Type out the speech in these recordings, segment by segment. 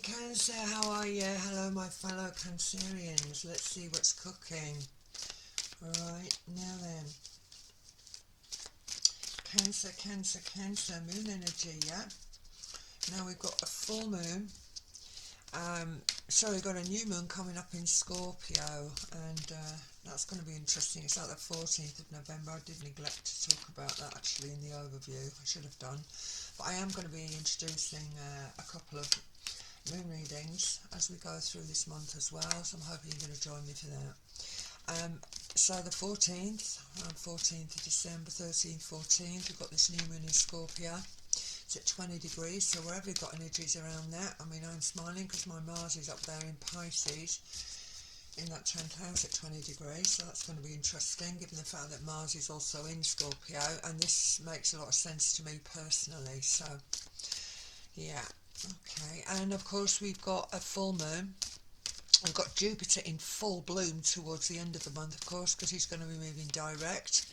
Cancer, how are you? Hello my fellow Cancerians. Let's see what's cooking. Alright, now then. Cancer, moon energy, yeah? Now we've got a full moon. We've got a new moon coming up in Scorpio, and that's going to be interesting. It's like the 14th of November. I did neglect to talk about that actually in the overview. I should have done. But I am going to be introducing a couple of moon readings as we go through this month as well, so I'm hoping you're going to join me for that. So the 14th, around 14th of December, 13th, 14th, we've got this new moon in Scorpio. It's at 20 degrees, so wherever you've got energies around that, I mean, I'm smiling because my Mars is up there in Pisces in that 10th house at 20 degrees, so that's going to be interesting given the fact that Mars is also in Scorpio, and this makes a lot of sense to me personally. So yeah, okay. And of course we've got a full moon. We've got Jupiter in full bloom towards the end of the month, of course, because he's going to be moving direct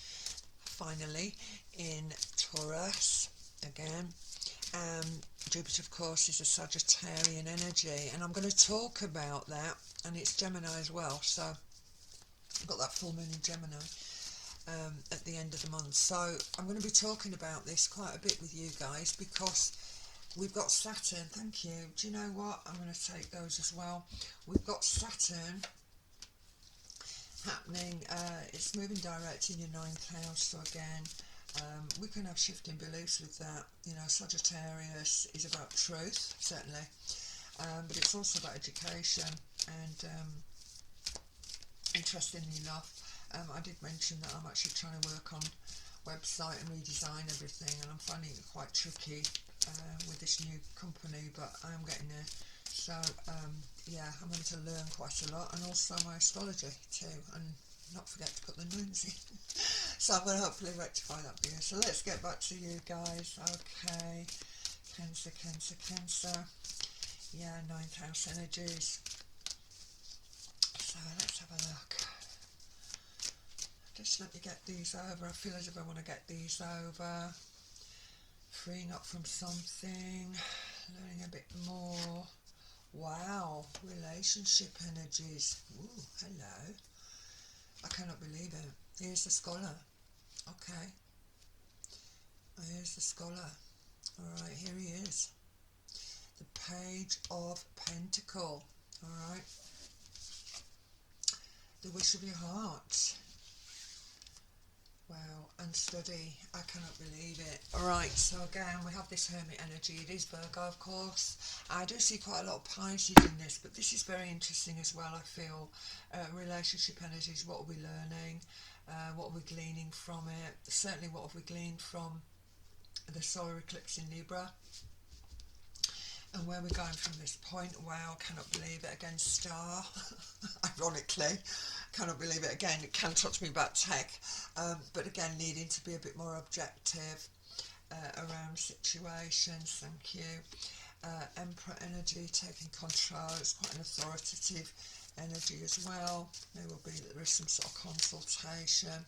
finally in Taurus again. Jupiter, of course, is a Sagittarian energy, and I'm going to talk about that, and it's Gemini as well, so I've got that full moon in Gemini at the end of the month. So I'm going to be talking about this quite a bit with you guys because we've got Saturn. Thank you. Do you know what? I'm going to take those as well. We've got Saturn happening. It's moving direct in your 9th house, so again, we can have shifting beliefs with that. You know, Sagittarius is about truth, certainly, but it's also about education. And interestingly enough, I did mention that I'm actually trying to work on website and redesign everything, and I'm finding it quite tricky with this new company, but I am getting there. So yeah, I'm going to learn quite a lot, and also my astrology too, and not forget to put the moons in. So I'm going to hopefully rectify that video. So let's get back to you guys. Okay, Cancer. Yeah, 9th house energies. So let's have a look. Just let me get these over. I feel as if I want to get these over. Freeing up from something, learning a bit more. Wow, relationship energies. Ooh, hello. I cannot believe it. Here's the scholar. Okay. Here's the scholar. Alright, here he is. The Page of Pentacle. Alright. The wish of your heart. Wow, and study. I cannot believe it. Alright, so again, we have this Hermit energy. It is Virgo, of course. I do see quite a lot of Pisces in this, but this is very interesting as well, I feel. Relationship energies, what are we learning? What are we gleaning from it? Certainly, what have we gleaned from the solar eclipse in Libra? And where we're going from this point. Wow, cannot believe it. Again, star. Ironically, cannot believe it. Again, it can touch me about tech, but again, needing to be a bit more objective around situations. Thank you. Emperor energy, taking control. It's quite an authoritative energy as well. There is some sort of consultation.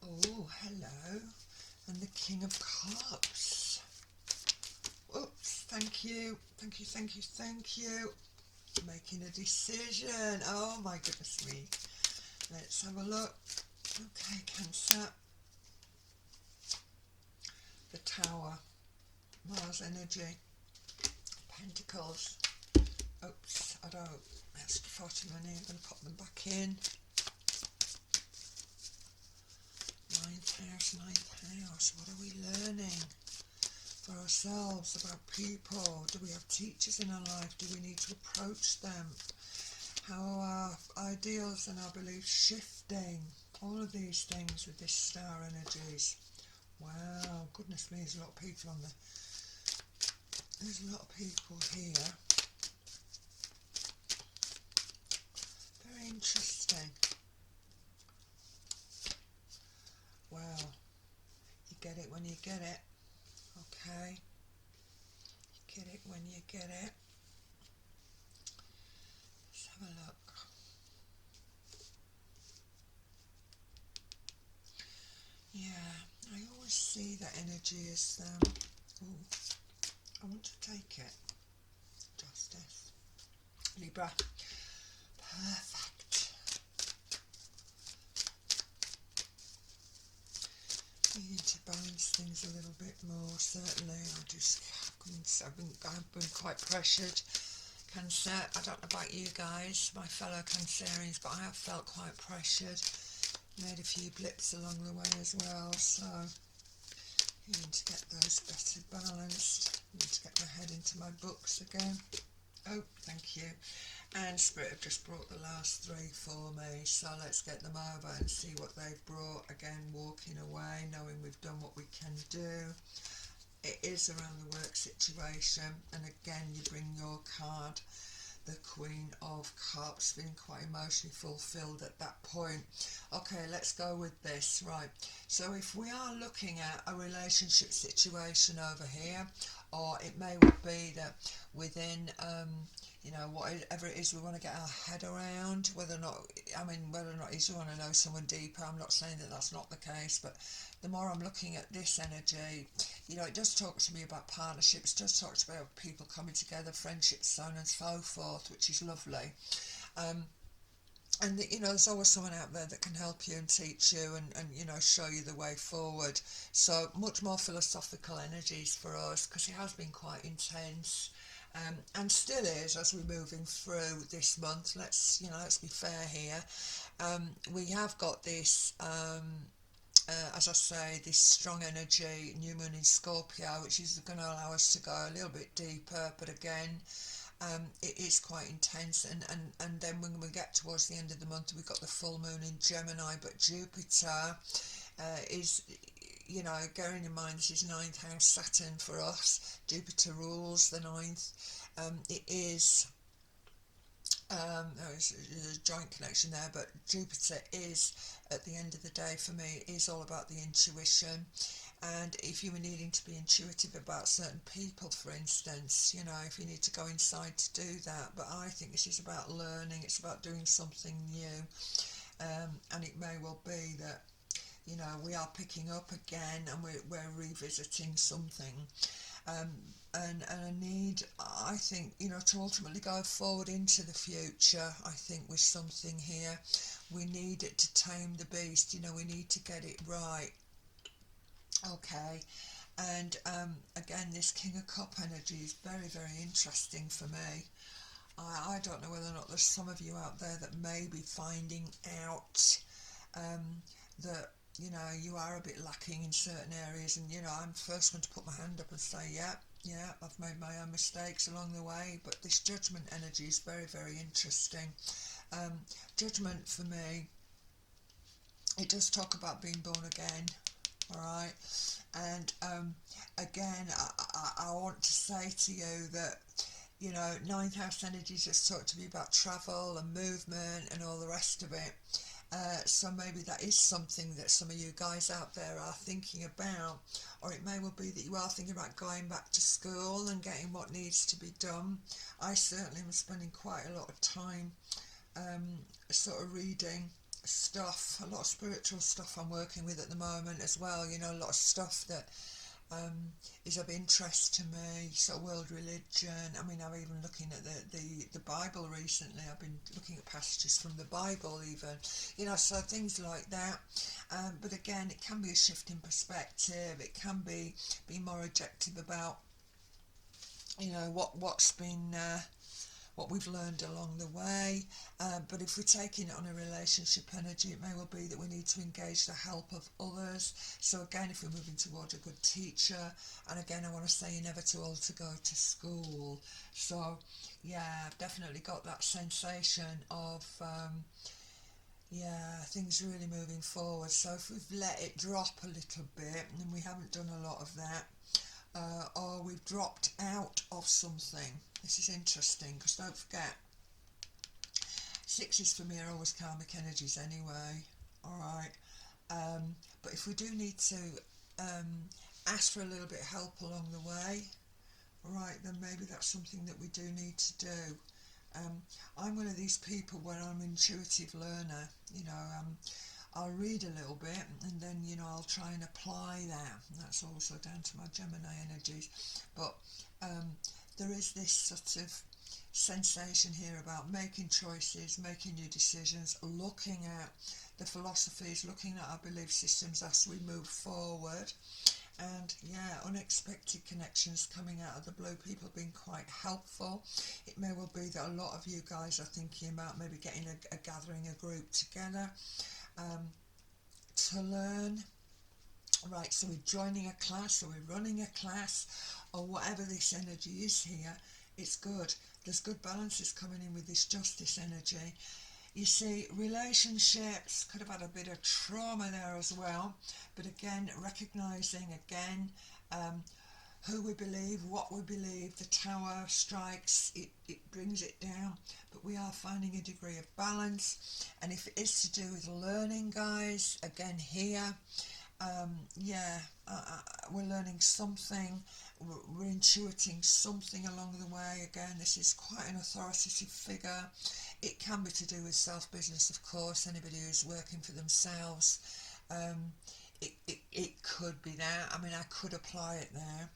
Oh, hello. And the King of Cups. Oops, thank you. Making a decision. Oh my goodness me. Let's have a look. Okay, Cancer. The Tower. Mars energy. Pentacles. Oops, that's far too many. I'm going to pop them back in. 9th house. What are we learning for ourselves, about people? Do we have teachers in our life? Do we need to approach them? How are our ideals and our beliefs shifting? All of these things with this star energies. Wow, goodness me, there's a lot of people there's a lot of people here. Very interesting. Wow, you get it when you get it. Okay, you get it when you get it. Let's have a look. Yeah, I always see that energy as ooh, I want to take it. Justice. Libra. Perfect. We need to balance things a little bit more, certainly. I've been quite pressured. Cancer, I don't know about you guys, my fellow Cancerians, but I have felt quite pressured. Made a few blips along the way as well, so you need to get those better balanced. I need to get my head into my books again. Oh, thank you. And Spirit have just brought the last three for me, so let's get them over and see what they've brought. Again, walking away, knowing we've done what we can do. It is around the work situation, and again you bring your card, the Queen of Cups, being quite emotionally fulfilled at that point. Okay, let's go with this. Right, so if we are looking at a relationship situation over here, or it may be that within whatever it is we want to get our head around, whether or not you want to know someone deeper. I'm not saying that that's not the case, but the more I'm looking at this energy, it does talk to me about partnerships, does talk to me about people coming together, friendships, so on and so forth, which is lovely. And there's always someone out there that can help you and teach you and show you the way forward. So much more philosophical energies for us, because it has been quite intense, and still is as we're moving through this month. Let's be fair here. We have got this, as I say, this strong energy, new moon in Scorpio, which is going to allow us to go a little bit deeper, but again, it is quite intense, and then when we get towards the end of the month, we've got the full moon in Gemini, but Jupiter is, bearing in mind this is 9th house Saturn for us. Jupiter rules the 9th. It is there's a joint connection there, but Jupiter is, at the end of the day for me, is all about the intuition. And if you were needing to be intuitive about certain people, for instance, if you need to go inside to do that, but I think this is about learning, it's about doing something new, and it may well be that, we are picking up again and we're revisiting something, and a need, I think, to ultimately go forward into the future. I think with something here, we need it to tame the beast, we need to get it right. Okay, and again, this King of Cup energy is very, very interesting for me. I don't know whether or not there's some of you out there that may be finding out that you are a bit lacking in certain areas, and I'm the first one to put my hand up and say, yeah, I've made my own mistakes along the way, but this Judgment energy is very, very interesting. Judgment for me, it does talk about being born again. Alright, and again, I want to say to you that 9th house energy just talked to me about travel and movement and all the rest of it. So maybe that is something that some of you guys out there are thinking about, or it may well be that you are thinking about going back to school and getting what needs to be done. I certainly am spending quite a lot of time sort of reading stuff, a lot of spiritual stuff I'm working with at the moment as well, a lot of stuff that is of interest to me, sort of world religion. I mean, I'm even looking at the Bible recently. I've been looking at passages from the Bible even, so things like that. But again, it can be a shift in perspective. It can be more objective about, what's been what we've learned along the way, but if we're taking it on a relationship energy, it may well be that we need to engage the help of others. So again, if we're moving towards a good teacher, and again, I want to say you're never too old to go to school. So yeah, I've definitely got that sensation of things really moving forward. So if we've let it drop a little bit, and we haven't done a lot of that, or we've dropped out of something. This is interesting, because don't forget, sixes for me are always karmic energies anyway. Alright, but if we do need to ask for a little bit of help along the way, right, then maybe that's something that we do need to do. I'm one of these people where I'm an intuitive learner. I'll read a little bit, and then, you know, I'll try and apply that. That's also down to my Gemini energies. But there is this sort of sensation here about making choices, making new decisions, looking at the philosophies, looking at our belief systems as we move forward. And yeah, unexpected connections coming out of the blue, people being quite helpful. It may well be that a lot of you guys are thinking about maybe getting a gathering, a group together to learn. Right, so we're joining a class, or we're running a class, or whatever this energy is here. It's good. There's good balances coming in with this justice energy. You see, relationships could have had a bit of trauma there as well, but again, recognising again who we believe, what we believe. The Tower strikes, it brings it down, but we are finding a degree of balance. And if it is to do with learning, guys, again here, we're learning something, we're intuiting something along the way. Again, this is quite an authoritative figure. It can be to do with self-business, of course. Anybody who's working for themselves, it could be that. I mean, I could apply it there.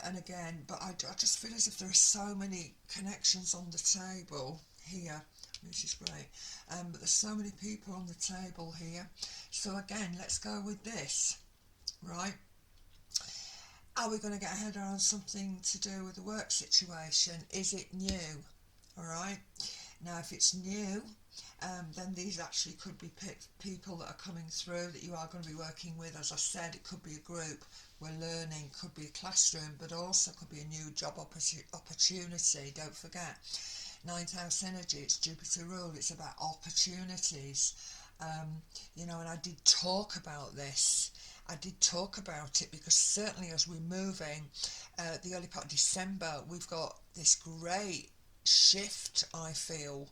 And again, but I just feel as if there are so many connections on the table here, which is great. But there's so many people on the table here. So again, let's go with this, right? Are we going to get our head around something to do with the work situation? Is it new? All right. Now, if it's new, then these actually could be people that are coming through that you are going to be working with. As I said, it could be a group. We're learning, could be a classroom, but also could be a new job opportunity. Don't forget, ninth house energy, it's Jupiter rule, it's about opportunities. You know, and I did talk about this. I did talk about it because certainly as we're moving, the early part of December, we've got this great shift, I feel,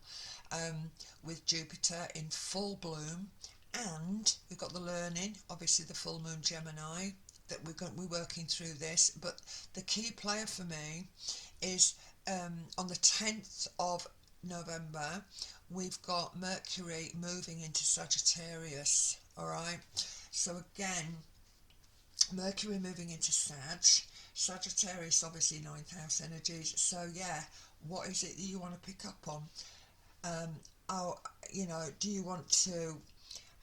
with Jupiter in full bloom, and we've got the learning, obviously the full moon Gemini, that we're working through this. But the key player for me is on the 10th of November, we've got Mercury moving into Sagittarius. All right, so again, Mercury moving into Sagittarius, obviously ninth house energies. So yeah, what is it that you want to pick up on? You know, do you want to,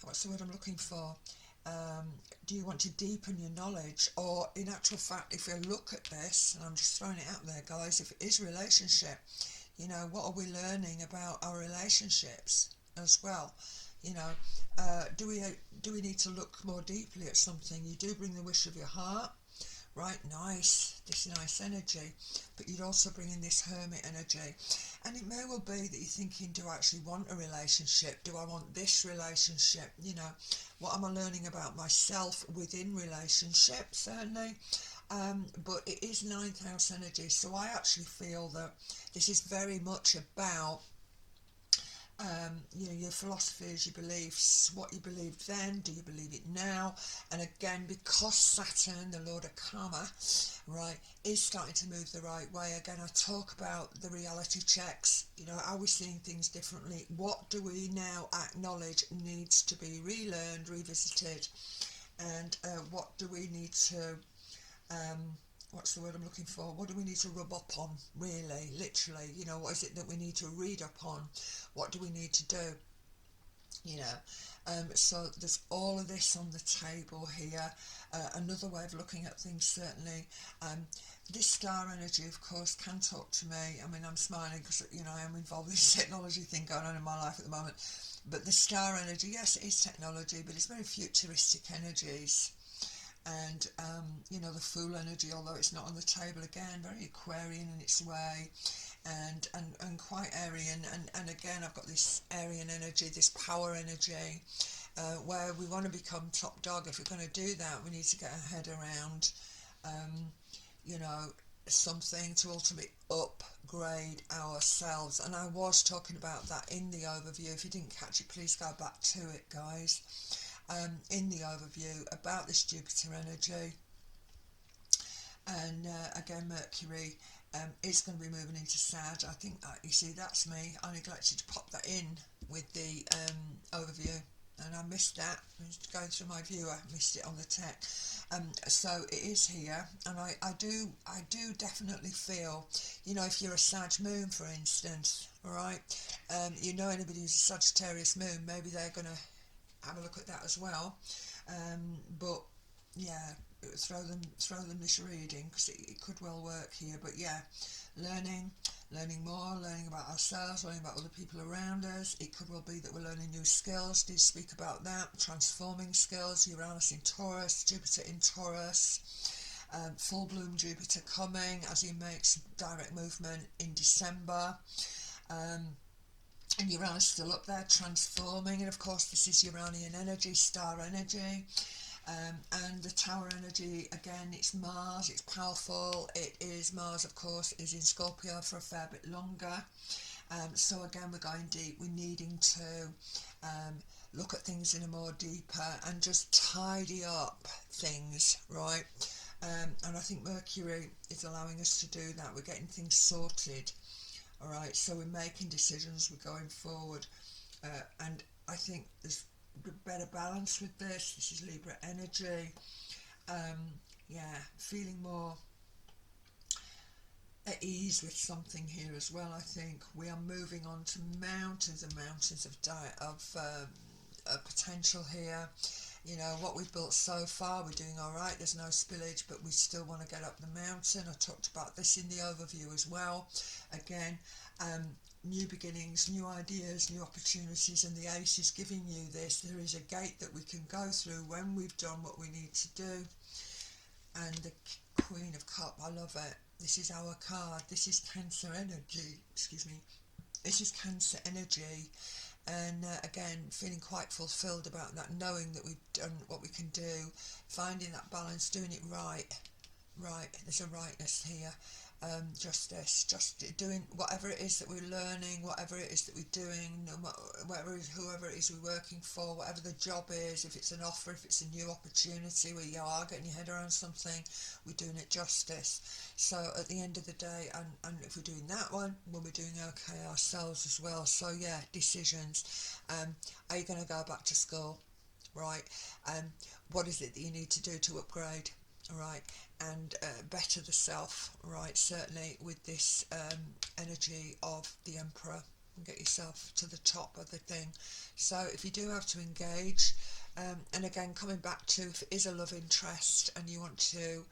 what's the word I'm looking for? Do you want to deepen your knowledge? Or in actual fact, if you look at this, and I'm just throwing it out there, guys, if it is relationship, you know, what are we learning about our relationships as well? You know, do we need to look more deeply at something? You do bring the wish of your heart, right? Nice, this nice energy, but you'd also bring in this hermit energy. And it may well be that you're thinking, do I actually want a relationship? Do I want this relationship? You know, what am I learning about myself within relationships? Certainly. But it is ninth house energy, so I actually feel that this is very much about you know, your philosophies, your beliefs, what you believed then, do you believe it now? And again, because Saturn, the Lord of Karma, right, is starting to move the right way, again, I talk about the reality checks. You know, are we seeing things differently? What do we now acknowledge needs to be relearned, revisited? And what do we need to what's the word I'm looking for? What do we need to rub up on, really, literally? You know, what is it that we need to read up on? What do we need to do? You know, so there's all of this on the table here. Another way of looking at things, certainly. This star energy, of course, can talk to me. I mean, I'm smiling because, you know, I am involved in this technology thing going on in my life at the moment. But the star energy, yes, it is technology, but it's very futuristic energies. And you know, the Fool energy, although it's not on the table, again, very Aquarian in its way, and quite Aryan. And again, I've got this Aryan energy, this power energy, where we want to become top dog. If we're going to do that, we need to get our head around you know, something to ultimately upgrade ourselves. And I was talking about that in the overview. If you didn't catch it, please go back to it, guys. In the overview about this Jupiter energy, and again, Mercury is going to be moving into Sag. I think you see, that's me. I neglected to pop that in with the overview. and I missed that. I was going through my viewer, I missed it on the tech. So it is here, and I do definitely feel, if you're a Sag moon, for instance, all right, anybody who's a Sagittarius moon, maybe they're going to have a look at that as well. But yeah, throw them this reading, because it could well work here. But yeah, learning more, learning about ourselves, learning about other people around us. It could well be that we're learning new skills. Did speak about that, transforming skills. Uranus in Taurus, Jupiter in Taurus, full bloom Jupiter coming as he makes direct movement in December. And Uranus still up there transforming, and of course this is Uranian energy, star energy. And the Tower energy, again, it's Mars, it's powerful. It is Mars, of course, is in Scorpio for a fair bit longer. So again, we're going deep. We're needing to look at things in a more deeper and just tidy up things, right? And I think Mercury is allowing us to do that. We're getting things sorted, all right? So we're making decisions, we're going forward. And I think there's better balance with this. This is Libra energy. Feeling more at ease with something here as well. I think we are moving on to mountains and mountains of potential here. What we've built so far, we're doing all right. There's no spillage, but we still want to get up the mountain. I talked about this in the overview as well. Again, new beginnings, new ideas, new opportunities, and the Ace is giving you this. There is a gate that we can go through when we've done what we need to do. And the Queen of Cups, I love it. This is our card. This is Cancer energy. Excuse me. This is Cancer energy. And again, feeling quite fulfilled about that, knowing that we've done what we can do, finding that balance, doing it right. There's a rightness here. Justice, just doing whatever it is that we're learning, whatever it is that we're doing, whoever it is we're working for, whatever the job is, if it's an offer, if it's a new opportunity where you are getting your head around something, we're doing it justice. So at the end of the day, and if we're doing that one, we'll be doing okay ourselves as well. So yeah, decisions. Are you going to go back to school? Right. What is it that you need to do to upgrade? Right, and better the self, right, certainly with this energy of the Emperor, and get yourself to the top of the thing. So if you do have to engage, and again, coming back to if it is a love interest and you want to,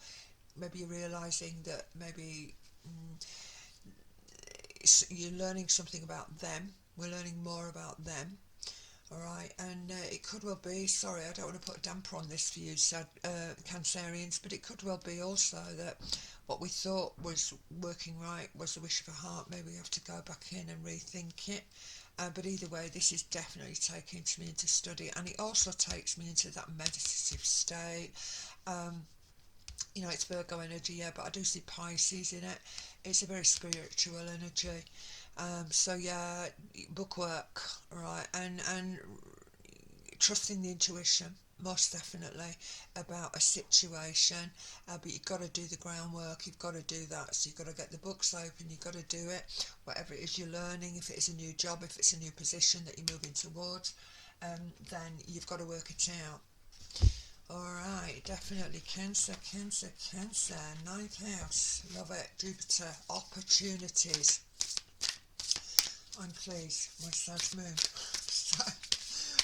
maybe you're realising that maybe you're learning something about them, we're learning more about them. Alright, and it could well be, sorry, I don't want to put a damper on this for you, Cancerians, but it could well be also that what we thought was working right was the wish of a heart. Maybe we have to go back in and rethink it. But either way, this is definitely taking me into study, and it also takes me into that meditative state. It's Virgo energy, yeah, but I do see Pisces in it. It's a very spiritual energy. So yeah, bookwork, right, and trusting the intuition, most definitely, about a situation, but you've got to do the groundwork, you've got to do that, so you've got to get the books open, you've got to do it, whatever it is you're learning, if it's a new job, if it's a new position that you're moving towards, then you've got to work it out. Alright, definitely Cancer, ninth house, love it, Jupiter, opportunities. I'm pleased, my Sag moon. So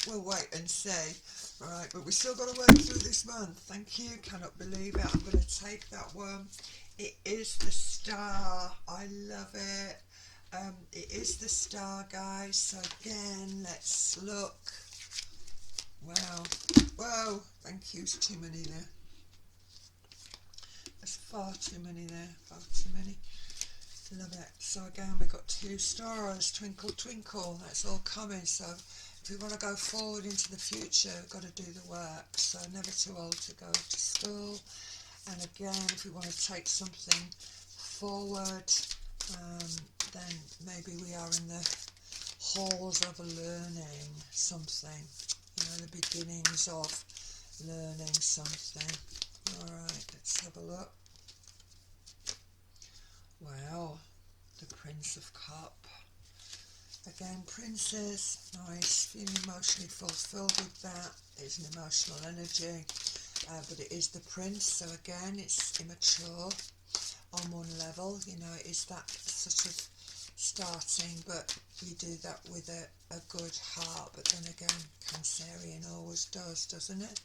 we'll wait and see. Alright, but we've still got to work through this month. Thank you, cannot believe it. I'm going to take that one. It is the Star. I love it. It is the Star, guys. So again, let's look. Wow. Whoa, thank you. There's too many there. There's far too many there. Far too many. Love it. So again, we've got 2 stars, twinkle twinkle, that's all coming. So if we want to go forward into the future, we've got to do the work. So never too old to go to school. And again, if we want to take something forward, then maybe we are in the halls of learning something, the beginnings of learning something. Alright, let's have a look. Wow, the Prince of Cups. Again, Princess, nice, feeling emotionally fulfilled with that. It's an emotional energy, but it is the Prince, so again, it's immature on one level, you know, it is that sort of starting, but you do that with a good heart, but then again, Cancerian always does, doesn't it?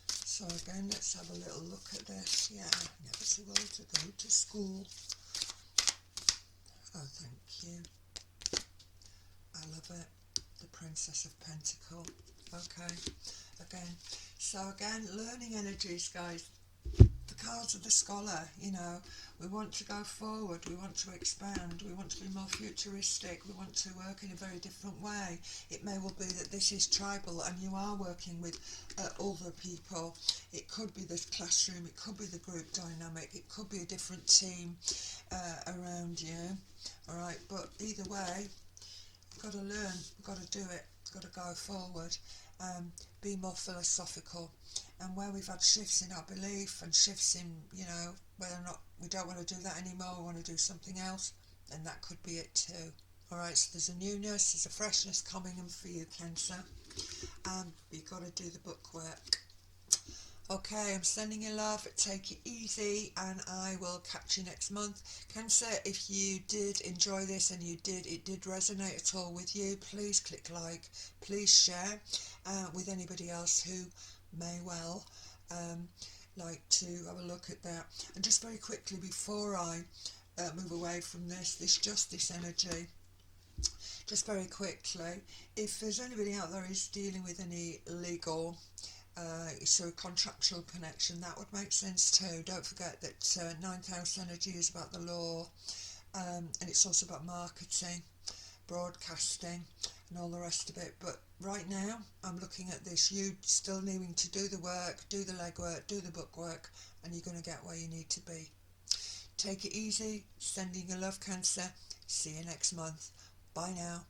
So again, let's have a little look at this. Yeah, never too old to go to school. Oh, thank you. I love it. The Princess of Pentacle. Okay, again. So again, learning energies, guys. The cards of the scholar, you know, we want to go forward, we want to expand, we want to be more futuristic, we want to work in a very different way. It may well be that this is tribal and you are working with other people. It could be the classroom, it could be the group dynamic, it could be a different team around you. Alright, but either way, we've got to learn, we've got to do it, we've got to go forward, be more philosophical. And where we've had shifts in our belief and shifts in, you know, whether or not we don't want to do that anymore, we want to do something else, then that could be it too. Alright, so there's a newness, there's a freshness coming in for you, Cancer. You've got to do the book work. Okay, I'm sending you love, take it easy, and I will catch you next month. Cancer, if you did enjoy this and it did resonate at all with you, please click like, please share with anybody else who may well like to have a look at that. And just very quickly before I move away from this justice energy, just very quickly, if there's anybody out there who's dealing with any legal so contractual connection, that would make sense too. Don't forget that ninth house energy is about the law, and it's also about marketing, broadcasting and all the rest of it. But right now I'm looking at this, you still needing to do the work, do the legwork, do the book work, and you're going to get where you need to be. Take it easy, sending you love, Cancer. See you next month. Bye now.